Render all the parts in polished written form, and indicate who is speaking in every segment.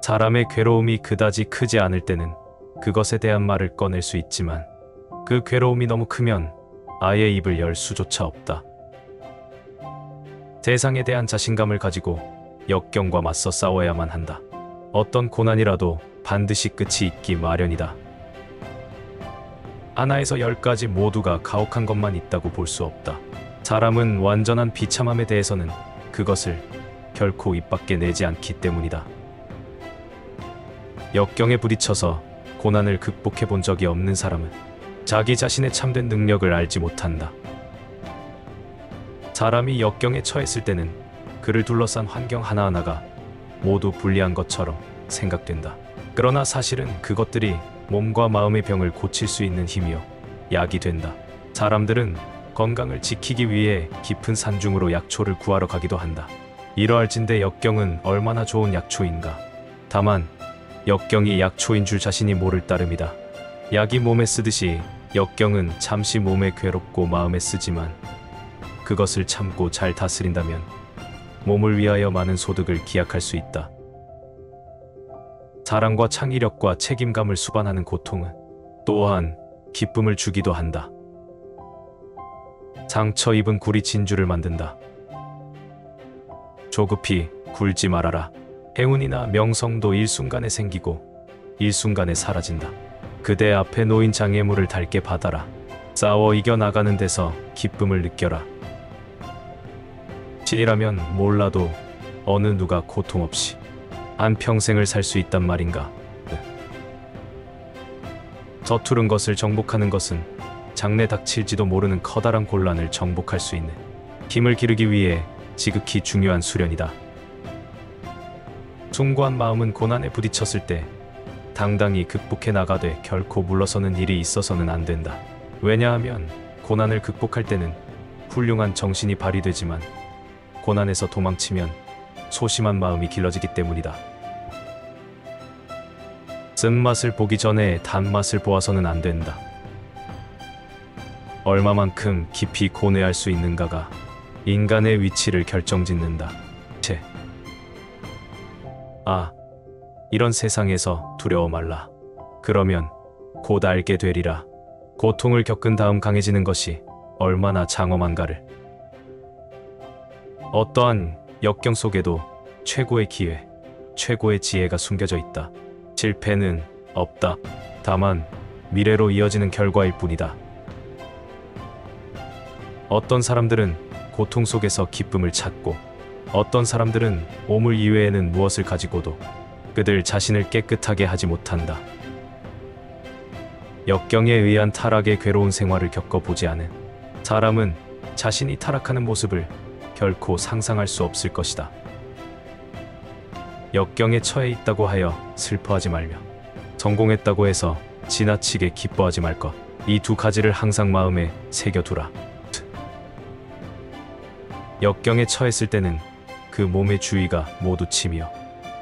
Speaker 1: 사람의 괴로움이 그다지 크지 않을 때는 그것에 대한 말을 꺼낼 수 있지만 그 괴로움이 너무 크면 아예 입을 열 수조차 없다. 세상에 대한 자신감을 가지고 역경과 맞서 싸워야만 한다. 어떤 고난이라도 반드시 끝이 있기 마련이다. 하나에서 10가지 모두가 가혹한 것만 있다고 볼 수 없다. 사람은 완전한 비참함에 대해서는 그것을 결코 입 밖에 내지 않기 때문이다. 역경에 부딪혀서 고난을 극복해 본 적이 없는 사람은 자기 자신의 참된 능력을 알지 못한다. 사람이 역경에 처했을 때는 그를 둘러싼 환경 하나하나가 모두 불리한 것처럼 생각된다. 그러나 사실은 그것들이 몸과 마음의 병을 고칠 수 있는 힘이요 약이 된다. 사람들은 건강을 지키기 위해 깊은 산중으로 약초를 구하러 가기도 한다. 이러할진대 역경은 얼마나 좋은 약초인가. 다만 역경이 약초인 줄 자신이 모를 따름이다. 약이 몸에 쓰듯이 역경은 잠시 몸에 괴롭고 마음에 쓰지만 그것을 참고 잘 다스린다면 몸을 위하여 많은 소득을 기약할 수 있다. 사랑과 창의력과 책임감을 수반하는 고통은 또한 기쁨을 주기도 한다. 상처 입은 굴이 진주를 만든다. 조급히 굴지 말아라. 행운이나 명성도 일순간에 생기고 일순간에 사라진다. 그대 앞에 놓인 장애물을 닳게 받아라. 싸워 이겨나가는 데서 기쁨을 느껴라. 신이라면 몰라도 어느 누가 고통 없이 한평생을 살 수 있단 말인가. 서투른 것을 정복하는 것은 장래 닥칠지도 모르는 커다란 곤란을 정복할 수 있는 힘을 기르기 위해 지극히 중요한 수련이다. 숭고한 마음은 고난에 부딪혔을 때 당당히 극복해 나가되 결코 물러서는 일이 있어서는 안 된다. 왜냐하면 고난을 극복할 때는 훌륭한 정신이 발휘되지만 고난에서 도망치면 소심한 마음이 길러지기 때문이다. 쓴맛을 보기 전에 단맛을 보아서는 안 된다. 얼마만큼 깊이 고뇌할 수 있는가가 인간의 위치를 결정짓는다. 이런 세상에서 두려워 말라. 그러면 곧 알게 되리라. 고통을 겪은 다음 강해지는 것이 얼마나 장엄한가를. 어떠한 역경 속에도 최고의 기회, 최고의 지혜가 숨겨져 있다. 실패는 없다. 다만 미래로 이어지는 결과일 뿐이다. 어떤 사람들은 고통 속에서 기쁨을 찾고 어떤 사람들은 오물 이외에는 무엇을 가지고도 그들 자신을 깨끗하게 하지 못한다. 역경에 의한 타락의 괴로운 생활을 겪어보지 않은 사람은 자신이 타락하는 모습을 결코 상상할 수 없을 것이다. 역경에 처해 있다고 하여 슬퍼하지 말며 성공했다고 해서 지나치게 기뻐하지 말 것. 이 두 가지를 항상 마음에 새겨두라. 역경에 처했을 때는 그 몸의 주위가 모두 치며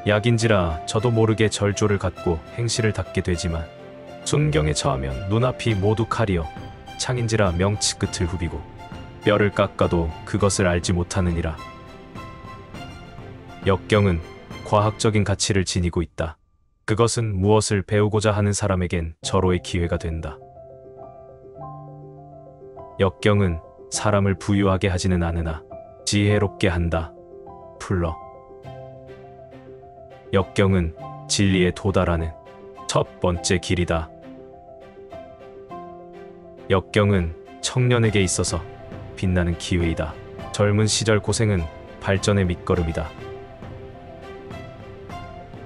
Speaker 1: 약인지라 저도 모르게 절조를 갖고 행실을 닦게 되지만 순경에 처하면 눈앞이 모두 칼이여 창인지라 명치 끝을 후비고 뼈를 깎아도 그것을 알지 못하느니라. 역경은 과학적인 가치를 지니고 있다. 그것은 무엇을 배우고자 하는 사람에겐 절호의 기회가 된다. 역경은 사람을 부유하게 하지는 않으나 지혜롭게 한다. 풀러. 역경은 진리에 도달하는 첫 번째 길이다. 역경은 청년에게 있어서 빛나는 기회이다. 젊은 시절 고생은 발전의 밑거름이다.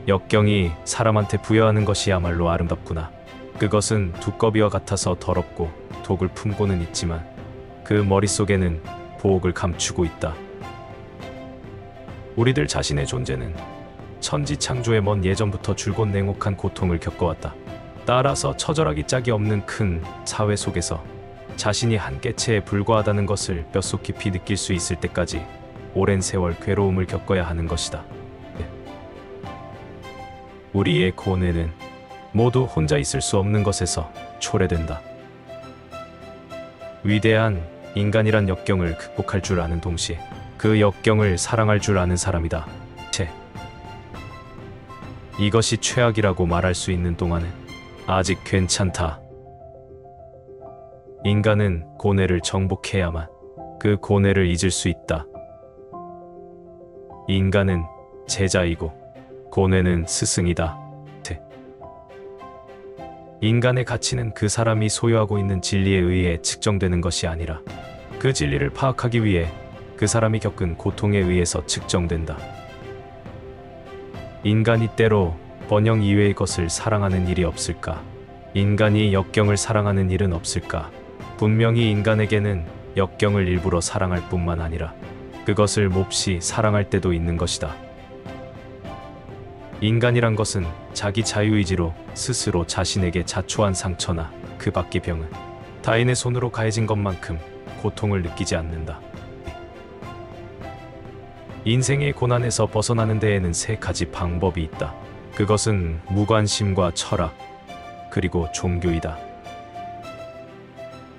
Speaker 1: 역경이 사람한테 부여하는 것이야말로 아름답구나. 그것은 두꺼비와 같아서 더럽고 독을 품고는 있지만 그 머릿속에는 보옥을 감추고 있다. 우리들 자신의 존재는 천지창조의 먼 예전부터 줄곧 냉혹한 고통을 겪어왔다. 따라서 처절하기 짝이 없는 큰 사회 속에서 자신이 한 개체에 불과하다는 것을 뼛속 깊이 느낄 수 있을 때까지 오랜 세월 괴로움을 겪어야 하는 것이다. 우리의 고뇌는 모두 혼자 있을 수 없는 것에서 초래된다. 위대한 인간이란 역경을 극복할 줄 아는 동시에 그 역경을 사랑할 줄 아는 사람이다. 이것이 최악이라고 말할 수 있는 동안은 아직 괜찮다. 인간은 고뇌를 정복해야만 그 고뇌를 잊을 수 있다. 인간은 제자이고 고뇌는 스승이다. 인간의 가치는 그 사람이 소유하고 있는 진리에 의해 측정되는 것이 아니라 그 진리를 파악하기 위해 그 사람이 겪은 고통에 의해서 측정된다. 인간이 때로 번영 이외의 것을 사랑하는 일이 없을까? 인간이 역경을 사랑하는 일은 없을까? 분명히 인간에게는 역경을 일부러 사랑할 뿐만 아니라 그것을 몹시 사랑할 때도 있는 것이다. 인간이란 것은 자기 자유의지로 스스로 자신에게 자초한 상처나 그 밖의 병은 타인의 손으로 가해진 것만큼 고통을 느끼지 않는다. 인생의 고난에서 벗어나는 데에는 세 가지 방법이 있다. 그것은 무관심과 철학, 그리고 종교이다.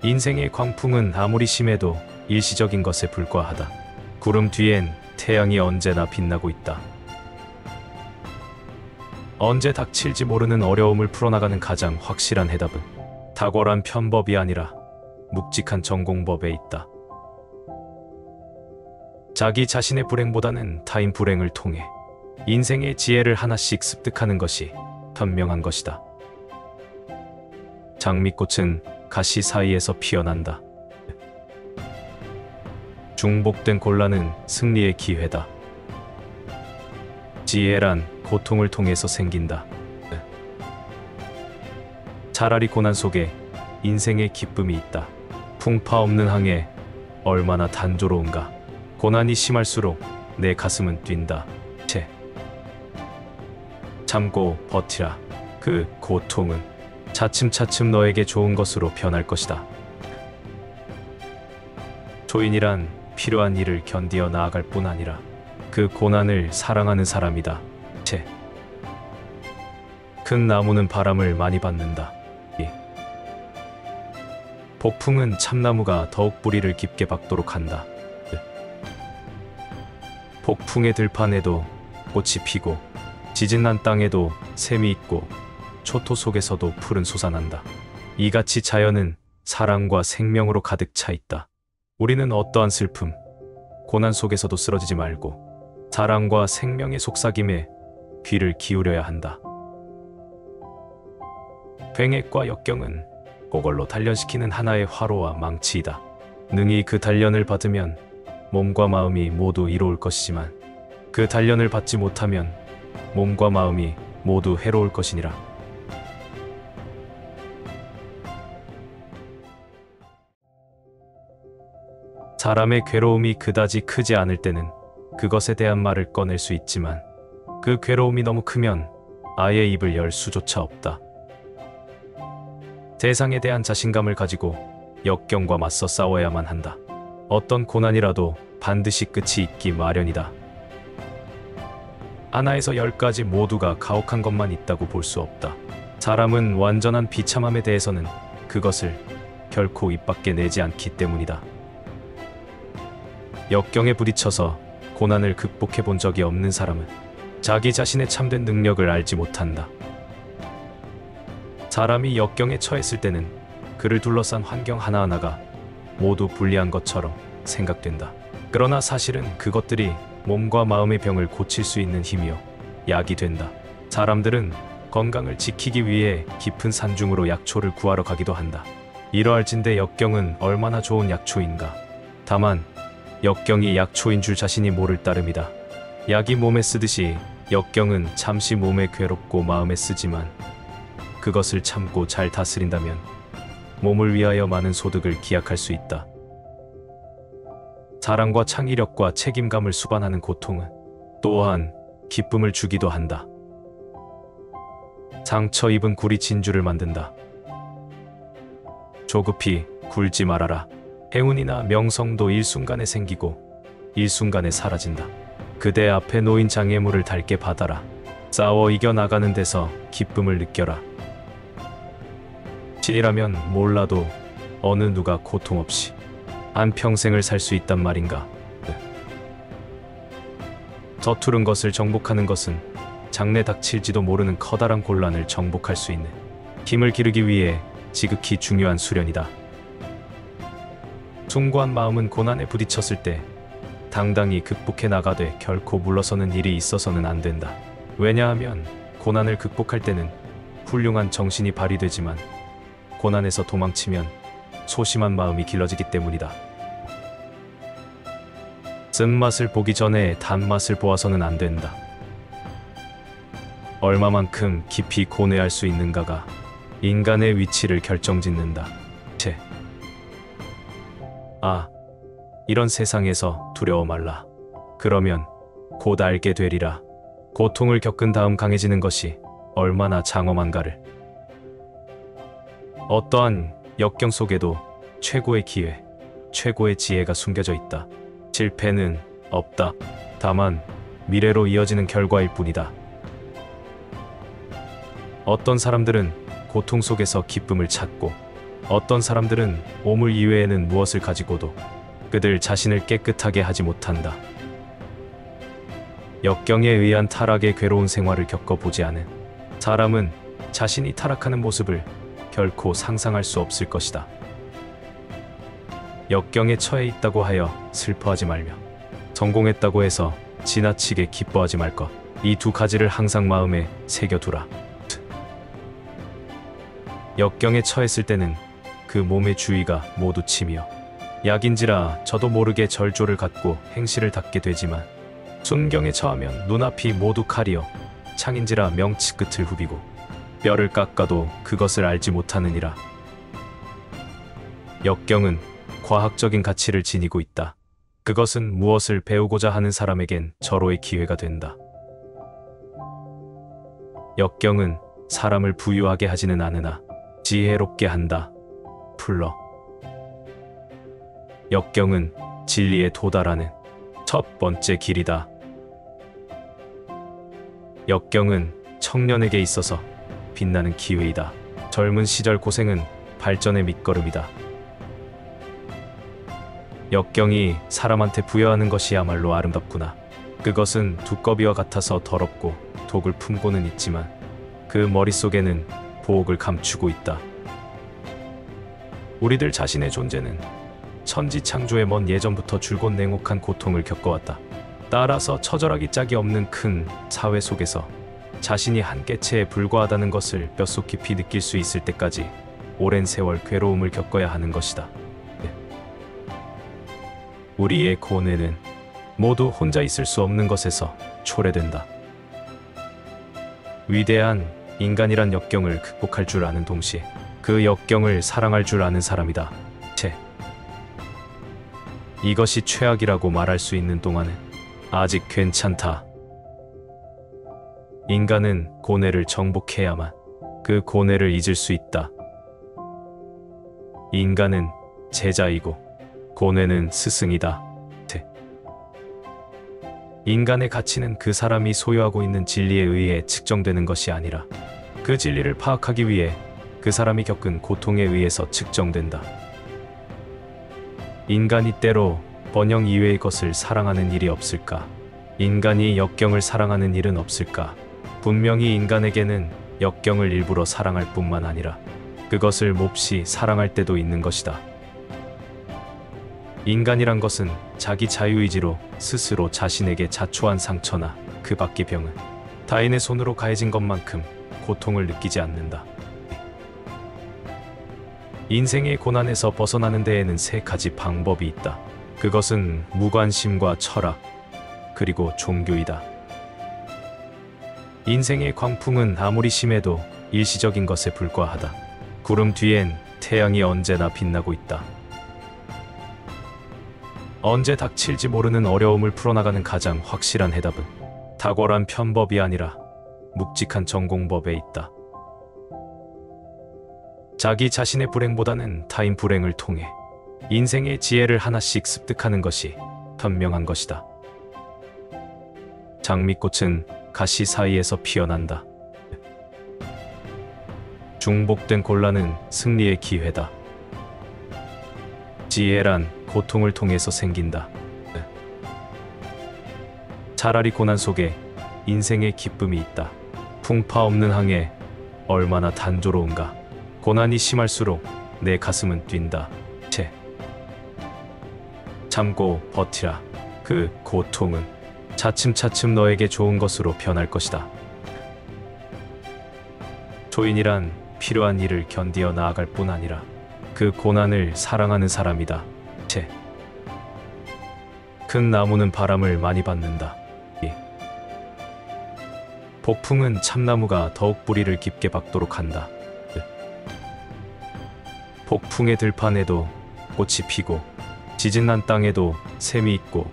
Speaker 1: 인생의 광풍은 아무리 심해도 일시적인 것에 불과하다. 구름 뒤엔 태양이 언제나 빛나고 있다. 언제 닥칠지 모르는 어려움을 풀어나가는 가장 확실한 해답은 탁월한 편법이 아니라 묵직한 전공법에 있다. 자기 자신의 불행보다는 타인 불행을 통해 인생의 지혜를 하나씩 습득하는 것이 현명한 것이다. 장미꽃은 가시 사이에서 피어난다. 중복된 곤란은 승리의 기회다. 지혜란 고통을 통해서 생긴다. 차라리 고난 속에 인생의 기쁨이 있다. 풍파 없는 항해 얼마나 단조로운가. 고난이 심할수록 내 가슴은 뛴다. 참고 버티라. 그 고통은 차츰차츰 너에게 좋은 것으로 변할 것이다. 초인이란 필요한 일을 견디어 나아갈 뿐 아니라 그 고난을 사랑하는 사람이다. 큰 나무는 바람을 많이 받는다. 폭풍은 참나무가 더욱 뿌리를 깊게 박도록 한다. 폭풍의 들판에도 꽃이 피고 지진난 땅에도 샘이 있고 초토 속에서도 풀은 솟아난다. 이같이 자연은 사랑과 생명으로 가득 차 있다. 우리는 어떠한 슬픔, 고난 속에서도 쓰러지지 말고 사랑과 생명의 속삭임에 귀를 기울여야 한다. 횡액과 역경은 그걸로 단련시키는 하나의 화로와 망치이다. 능히 그 단련을 받으면 몸과 마음이 모두 이로울 것이지만 그 단련을 받지 못하면 몸과 마음이 모두 해로울 것이니라. 사람의 괴로움이 그다지 크지 않을 때는 그것에 대한 말을 꺼낼 수 있지만 그 괴로움이 너무 크면 아예 입을 열 수조차 없다. 세상에 대한 자신감을 가지고 역경과 맞서 싸워야만 한다. 어떤 고난이라도 반드시 끝이 있기 마련이다. 하나에서 10가지 모두가 가혹한 것만 있다고 볼 수 없다. 사람은 완전한 비참함에 대해서는 그것을 결코 입 밖에 내지 않기 때문이다. 역경에 부딪혀서 고난을 극복해 본 적이 없는 사람은 자기 자신의 참된 능력을 알지 못한다. 사람이 역경에 처했을 때는 그를 둘러싼 환경 하나하나가 모두 불리한 것처럼 생각된다. 그러나 사실은 그것들이 몸과 마음의 병을 고칠 수 있는 힘이요 약이 된다. 사람들은 건강을 지키기 위해 깊은 산중으로 약초를 구하러 가기도 한다. 이러할진대 역경은 얼마나 좋은 약초인가. 다만 역경이 약초인 줄 자신이 모를 따름이다. 약이 몸에 쓰듯이 역경은 잠시 몸에 괴롭고 마음에 쓰지만 그것을 참고 잘 다스린다면 몸을 위하여 많은 소득을 기약할 수 있다. 사랑과 창의력과 책임감을 수반하는 고통은 또한 기쁨을 주기도 한다. 상처 입은 굴이 진주를 만든다. 조급히 굴지 말아라. 행운이나 명성도 일순간에 생기고 일순간에 사라진다. 그대 앞에 놓인 장애물을 닳게 받아라. 싸워 이겨나가는 데서 기쁨을 느껴라. 신이라면 몰라도 어느 누가 고통 없이 한평생을 살 수 있단 말인가. 서투른 것을 정복하는 것은 장래 닥칠지도 모르는 커다란 곤란을 정복할 수 있는 힘을 기르기 위해 지극히 중요한 수련이다. 숭고한 마음은 고난에 부딪혔을 때 당당히 극복해 나가되 결코 물러서는 일이 있어서는 안 된다. 왜냐하면 고난을 극복할 때는 훌륭한 정신이 발휘되지만 고난에서 도망치면 소심한 마음이 길러지기 때문이다. 쓴맛을 보기 전에 단맛을 보아서는 안 된다. 얼마만큼 깊이 고뇌할 수 있는가가 인간의 위치를 결정짓는다. 이런 세상에서 두려워 말라. 그러면 곧 알게 되리라. 고통을 겪은 다음 강해지는 것이 얼마나 장엄한가를. 어떠한 역경 속에도 최고의 기회, 최고의 지혜가 숨겨져 있다. 실패는 없다. 다만 미래로 이어지는 결과일 뿐이다. 어떤 사람들은 고통 속에서 기쁨을 찾고 어떤 사람들은 오물 이외에는 무엇을 가지고도 그들 자신을 깨끗하게 하지 못한다. 역경에 의한 타락의 괴로운 생활을 겪어보지 않은 사람은 자신이 타락하는 모습을 결코 상상할 수 없을 것이다. 역경에 처해 있다고 하여 슬퍼하지 말며 성공했다고 해서 지나치게 기뻐하지 말 것. 이 두 가지를 항상 마음에 새겨두라. 역경에 처했을 때는 그 몸의 주위가 모두 치며 약인지라 저도 모르게 절조를 갖고 행실을 닦게 되지만 순경에 처하면 눈앞이 모두 칼이여 창인지라 명치 끝을 후비고 뼈를 깎아도 그것을 알지 못하느니라. 역경은 과학적인 가치를 지니고 있다. 그것은 무엇을 배우고자 하는 사람에겐 절호의 기회가 된다. 역경은 사람을 부유하게 하지는 않으나 지혜롭게 한다. 풀러. 역경은 진리에 도달하는 첫 번째 길이다. 역경은 청년에게 있어서 빛나는 기회이다. 젊은 시절 고생은 발전의 밑거름이다. 역경이 사람한테 부여하는 것이야말로 아름답구나. 그것은 두꺼비와 같아서 더럽고 독을 품고는 있지만 그 머릿속에는 보옥을 감추고 있다. 우리들 자신의 존재는 천지창조의 먼 예전부터 줄곧 냉혹한 고통을 겪어왔다. 따라서 처절하기 짝이 없는 큰 사회 속에서 자신이 한 개체에 불과하다는 것을 뼛속 깊이 느낄 수 있을 때까지 오랜 세월 괴로움을 겪어야 하는 것이다. 우리의 고뇌는 모두 혼자 있을 수 없는 것에서 초래된다. 위대한 인간이란 역경을 극복할 줄 아는 동시에 그 역경을 사랑할 줄 아는 사람이다. 이것이 최악이라고 말할 수 있는 동안은 아직 괜찮다. 인간은 고뇌를 정복해야만 그 고뇌를 잊을 수 있다. 인간은 제자이고 고뇌는 스승이다. 인간의 가치는 그 사람이 소유하고 있는 진리에 의해 측정되는 것이 아니라 그 진리를 파악하기 위해 그 사람이 겪은 고통에 의해서 측정된다. 인간이 때로 번영 이외의 것을 사랑하는 일이 없을까? 인간이 역경을 사랑하는 일은 없을까? 분명히 인간에게는 역경을 일부러 사랑할 뿐만 아니라 그것을 몹시 사랑할 때도 있는 것이다. 인간이란 것은 자기 자유의지로 스스로 자신에게 자초한 상처나 그 밖의 병은 타인의 손으로 가해진 것만큼 고통을 느끼지 않는다. 인생의 고난에서 벗어나는 데에는 세 가지 방법이 있다. 그것은 무관심과 철학, 그리고 종교이다. 인생의 광풍은 아무리 심해도 일시적인 것에 불과하다. 구름 뒤엔 태양이 언제나 빛나고 있다. 언제 닥칠지 모르는 어려움을 풀어나가는 가장 확실한 해답은 탁월한 편법이 아니라 묵직한 전공법에 있다. 자기 자신의 불행보다는 타인 불행을 통해 인생의 지혜를 하나씩 습득하는 것이 현명한 것이다. 장미꽃은 가시 사이에서 피어난다. 중복된 곤란은 승리의 기회다. 지혜란 고통을 통해서 생긴다. 차라리 고난 속에 인생의 기쁨이 있다. 풍파 없는 항해 얼마나 단조로운가. 고난이 심할수록 내 가슴은 뛴다. 참고 버티라. 그 고통은 차츰차츰 너에게 좋은 것으로 변할 것이다. 초인이란 필요한 일을 견디어 나아갈 뿐 아니라 그 고난을 사랑하는 사람이다. 큰 나무는 바람을 많이 받는다. 폭풍은 참나무가 더욱 뿌리를 깊게 박도록 한다. 폭풍의 들판에도 꽃이 피고 지진난 땅에도 샘이 있고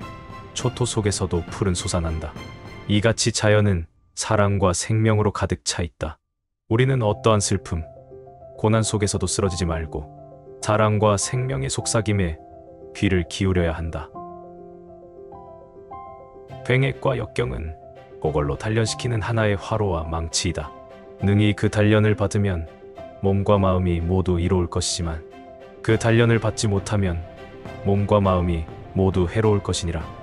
Speaker 1: 초토 속에서도 푸른 솟아난다. 이같이 자연은 사랑과 생명으로 가득 차 있다. 우리는 어떠한 슬픔, 고난 속에서도 쓰러지지 말고 사랑과 생명의 속삭임에 귀를 기울여야 한다. 횡액과 역경은 그걸로 단련시키는 하나의 화로와 망치이다. 능히 그 단련을 받으면 몸과 마음이 모두 이로울 것이지만 그 단련을 받지 못하면 몸과 마음이 모두 해로울 것이니라.